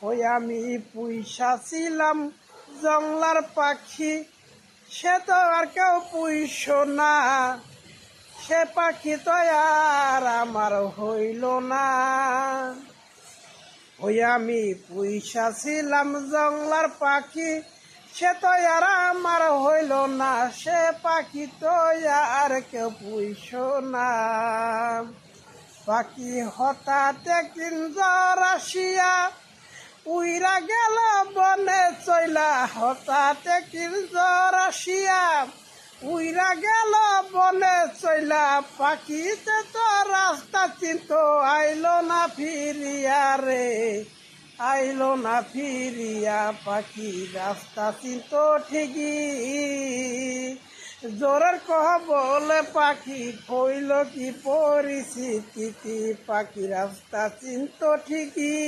ওই আমি পুইসা ছিলাম জংলার পাখি, সে তো আর কেউ পুইস না, সে পাখি তো আর আমার হইল না। ওই আমি পুইসা ছিলাম জংলার পাখি, সে তো আর আমার হইল না, সে পাখি তো আর কেউ পুইস না। পাখি হঠাৎ একদিন জ্বর আসিয়া উইরা গেল বনে চইলা, হঠাৎ একদিন জ্বর আসিয়া উইরা গেল বনে চইলা। পাখিতে তো রাস্তা চিন্ত আইলো না ফিরিয়া রে, আইলো না ফিরিয়া। পাখি রাস্তা চিন্ত ঠিকই, জোরের কহ বলে পাখি হইল কি পরিস্থিতি। পাখি রাস্তা চিন্ত ঠিকই।